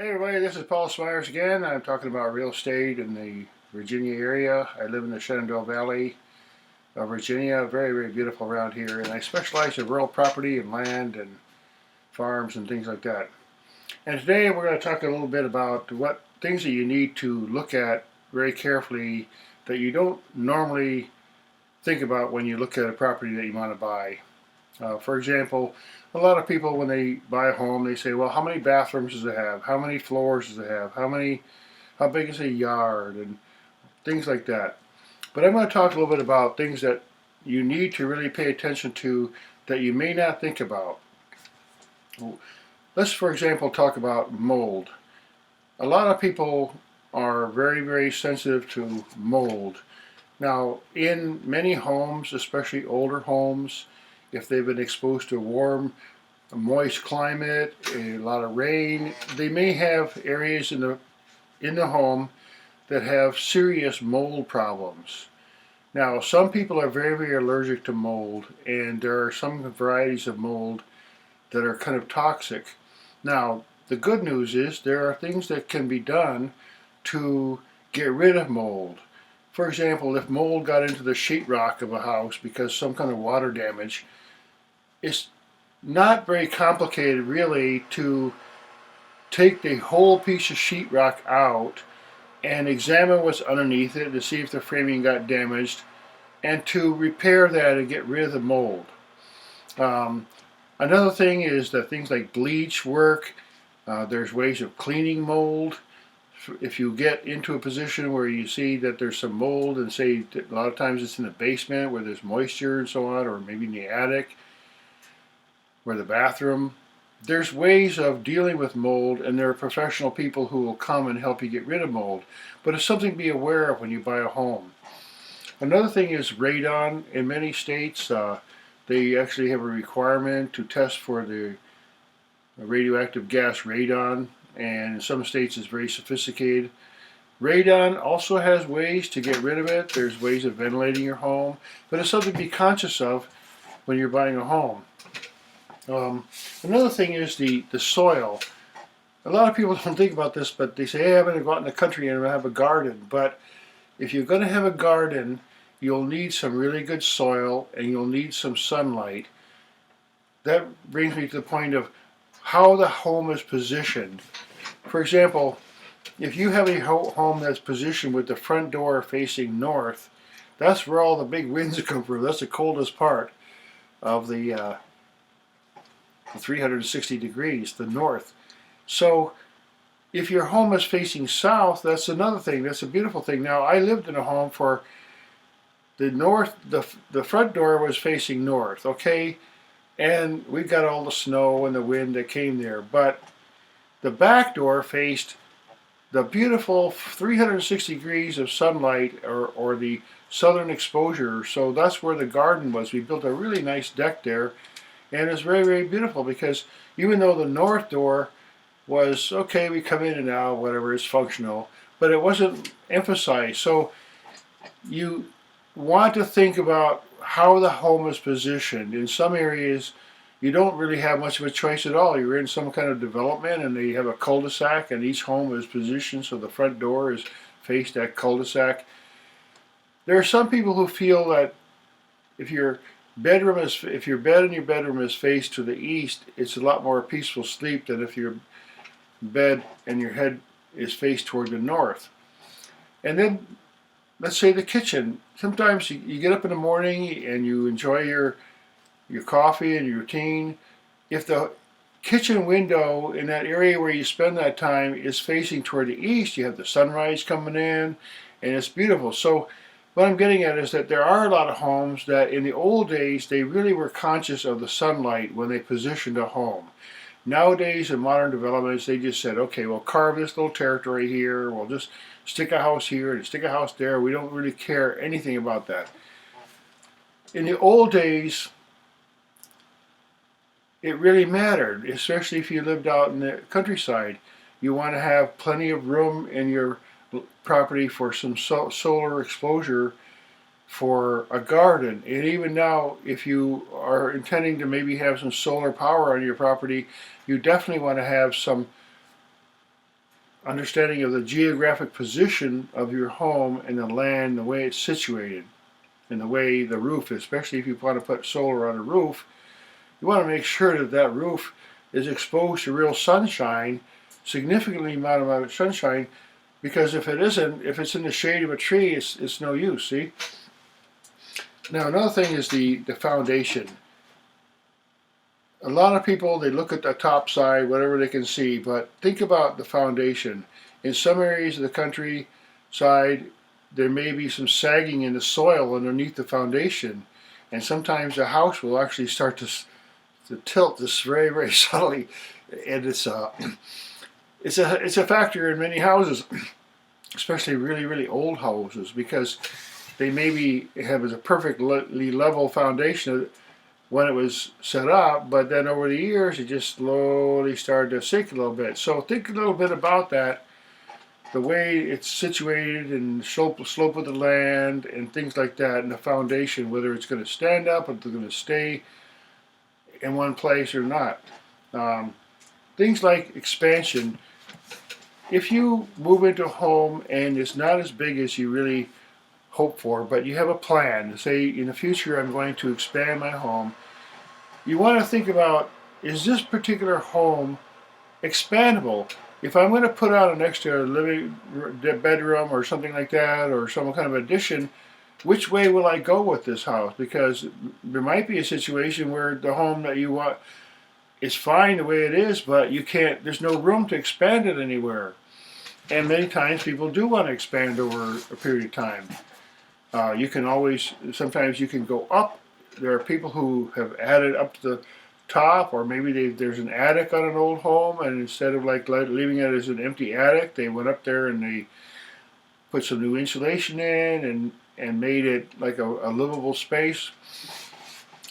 Hey everybody, this is Paul Smyers again. I'm talking about real estate in the Virginia area. I live in the Shenandoah Valley of Virginia. Very, very beautiful around here. And I specialize in rural property and land and farms and things like that. And today we're going to talk a little bit about what things that you need to look at very carefully that you don't normally think about when you look at a property that you want to buy. For example, a lot of people when they buy a home, they say, well, how many bathrooms does it have? How many floors does it have? How big is a yard? And things like that. But I'm going to talk a little bit about things that you need to really pay attention to that you may not think about. Let's, for example, talk about mold. A lot of people are very, very sensitive to mold. Now, in many homes, especially older homes, if they've been exposed to a moist climate, a lot of rain, they may have areas in the home that have serious mold problems. Now, some people are very, very allergic to mold, and there are some varieties of mold that are kind of toxic. Now, the good news is there are things that can be done to get rid of mold. For example, if mold got into the sheetrock of a house because some kind of water damage, it's not very complicated really to take the whole piece of sheetrock out and examine what's underneath it to see if the framing got damaged and to repair that and get rid of the mold. Another thing is that things like bleach work. There's ways of cleaning mold. If you get into a position where you see that there's some mold, and say a lot of times it's in the basement where there's moisture and so on, or maybe in the attic or the bathroom, there's ways of dealing with mold, and there are professional people who will come and help you get rid of mold. But it's something to be aware of when you buy a home. Another thing is radon. In many states, they actually have a requirement to test for the radioactive gas radon, and in some states it's very sophisticated. Radon also has ways to get rid of it. There's ways of ventilating your home, but it's something to be conscious of when you're buying a home. Another thing is the soil. A lot of people don't think about this, but they say, hey, I'm going to go out in the country and have a garden. But if you're going to have a garden, you'll need some really good soil and you'll need some sunlight. That brings me to the point of how the home is positioned. For example, if you have a home that's positioned with the front door facing north, that's where all the big winds come from. That's the coldest part of the 360 degrees, the north. So if your home is facing south, that's another thing. That's a beautiful thing. Now, I lived in a home for the north, the front door was facing north, okay? And we got all the snow and the wind that came there. But the back door faced the beautiful 360 degrees of sunlight, or the southern exposure. So that's where the garden was. We built a really nice deck there. And it's very, very beautiful because even though the north door was, okay, we come in and out, whatever, it's functional, but it wasn't emphasized. So you want to think about how the home is positioned. In some areas, you don't really have much of a choice at all. You're in some kind of development and they have a cul-de-sac, and each home is positioned so the front door is faced that cul-de-sac. There are some people who feel that if your bed in your bedroom is faced to the east, it's a lot more peaceful sleep than if your bed and your head is faced toward the north. And then let's say the kitchen. Sometimes you get up in the morning and you enjoy your coffee and your routine. If the kitchen window in that area where you spend that time is facing toward the east, you have the sunrise coming in and it's beautiful. So what I'm getting at is that there are a lot of homes that in the old days, they really were conscious of the sunlight when they positioned a home. Nowadays, in modern developments, they just said, okay, we'll carve this little territory here, we'll just stick a house here and stick a house there. We don't really care anything about that. In the old days, it really mattered, especially if you lived out in the countryside. You want to have plenty of room in your property for some solar exposure for a garden. And even now, if you are intending to maybe have some solar power on your property, you definitely want to have some understanding of the geographic position of your home and the land, the way it's situated, and the way the roof, especially if you want to put solar on a roof, you want to make sure that that roof is exposed to real sunshine, significantly amount of sunshine, because if it isn't, if it's in the shade of a tree, it's no use, see? Now another thing is the foundation. A lot of people, they look at the top side, whatever they can see, but think about the foundation. In some areas of the countryside, there may be some sagging in the soil underneath the foundation, and sometimes the house will actually start to tilt this very, very subtly, and it's a factor in many houses, especially really, really old houses, because they maybe have a perfectly level foundation when it was set up, but then over the years it just slowly started to sink a little bit. So think a little bit about that, the way it's situated and the slope of the land and things like that, and the foundation, whether it's going to stand up or it's going to stay in one place or not. Things like expansion. If you move into a home and it's not as big as you really hope for, but you have a plan to say, in the future I'm going to expand my home, you want to think about, is this particular home expandable? If I'm going to put out an extra living bedroom or something like that, or some kind of addition, which way will I go with this house? Because there might be a situation where the home that you want is fine the way it is, but you can't, there's no room to expand it anywhere. And many times people do want to expand over a period of time. You can always, sometimes you can go up. There are people who have added up to the top, or maybe there's an attic on an old home, and instead of like leaving it as an empty attic, they went up there and they put some new insulation in and made it like a livable space.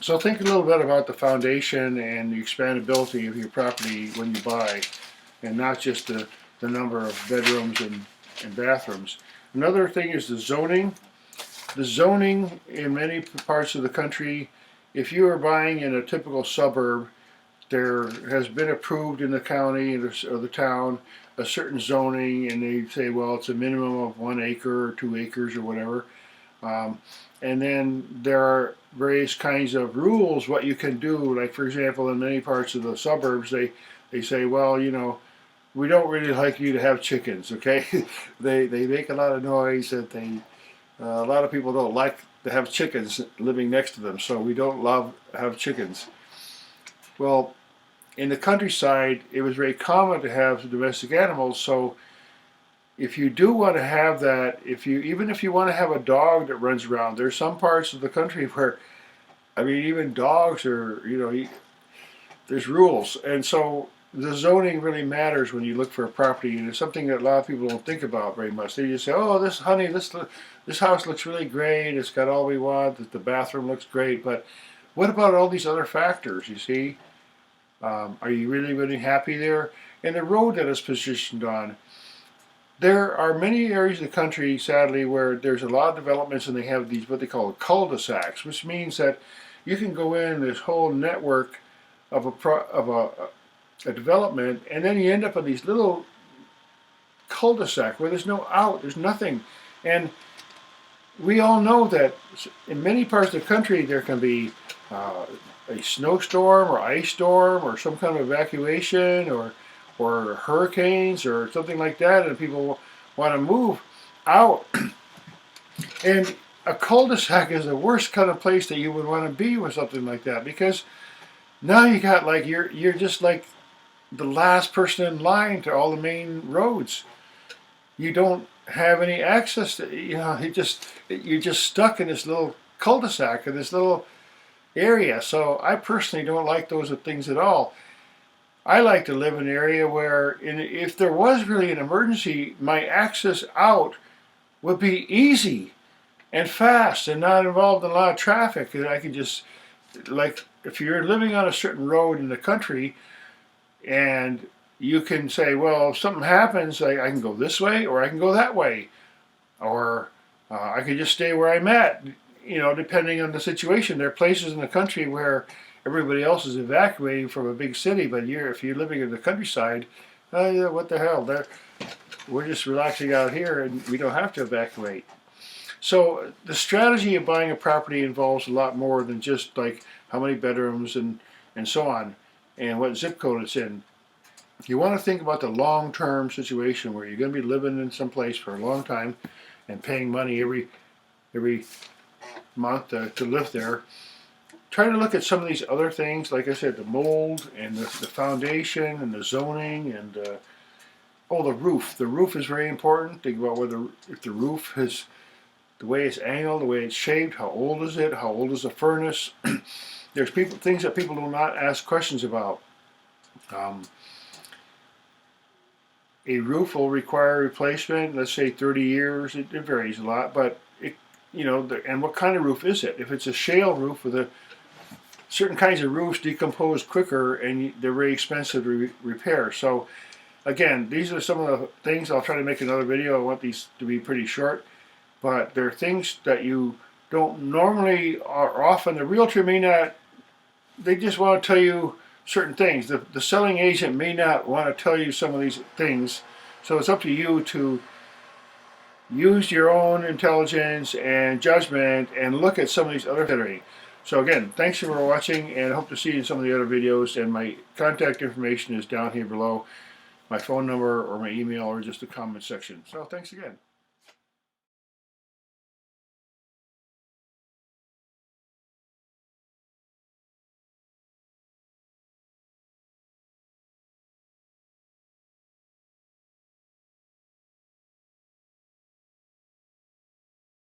So think a little bit about the foundation and the expandability of your property when you buy, and not just the number of bedrooms and bathrooms. Another thing is the zoning. The zoning in many parts of the country, if you are buying in a typical suburb, there has been approved in the county or the town a certain zoning, and they say, well, it's a minimum of 1 acre or 2 acres or whatever. And then there are various kinds of rules what you can do. Like, for example, in many parts of the suburbs, they say, well, you know, we don't really like you to have chickens, okay? they make a lot of noise that a lot of people don't like to have chickens living next to them, so we don't have chickens. Well, in the countryside, it was very common to have domestic animals, so if you do want to have that, even if you want to have a dog that runs around, there's some parts of the country where, I mean, even dogs are, you know, there's rules. And so the zoning really matters when you look for a property, and it's something that a lot of people don't think about very much. They just say, oh, this house looks really great, it's got all we want, the bathroom looks great, but what about all these other factors, you see? Are you really, really happy there? And the road that it's positioned on. There are many areas of the country, sadly, where there's a lot of developments and they have these, what they call culdesacs, which means that you can go in this whole network of a development, and then you end up in these little cul-de-sac where there's no out, there's nothing. And we all know that in many parts of the country there can be a snowstorm or ice storm or some kind of evacuation or hurricanes or something like that, and people want to move out. And a cul-de-sac is the worst kind of place that you would want to be with something like that, because now you got like you're just like the last person in line to all the main roads. You don't have any access to, you know, you're just stuck in this little cul-de-sac in this little area. So I personally don't like those things at all. I like to live in an area where, if there was really an emergency, my access out would be easy and fast and not involved in a lot of traffic. And I could just, like, if you're living on a certain road in the country, and you can say, well, if something happens, I can go this way or I can go that way, or I can just stay where I'm at, you know, depending on the situation. There are places in the country where everybody else is evacuating from a big city, but if you're living in the countryside, what the hell? we're just relaxing out here and we don't have to evacuate. So the strategy of buying a property involves a lot more than just like how many bedrooms and so on, and what zip code it's in. You want to think about the long-term situation where you're going to be living in some place for a long time and paying money every month to live there. Try to look at some of these other things, like I said, the mold and the foundation and the zoning and the roof. The roof is very important. Think about if the roof is the way it's angled, the way it's shaped, how old is it, how old is the furnace. There's things that people do not ask questions about. A roof will require replacement, let's say 30 years. It varies a lot, but and what kind of roof is it? If it's a shale roof with certain kinds of roofs decompose quicker and they're very expensive to repair. So again, these are some of the things. I'll try to make another video. I want these to be pretty short, but there are things that you don't normally or often the realtor may not, they just want to tell you certain things. The selling agent may not want to tell you some of these things, so it's up to you to use your own intelligence and judgment and look at some of these other things. So again, thanks for watching, and I hope to see you in some of the other videos, and my contact information is down here below, my phone number or my email or just the comment section. So thanks again.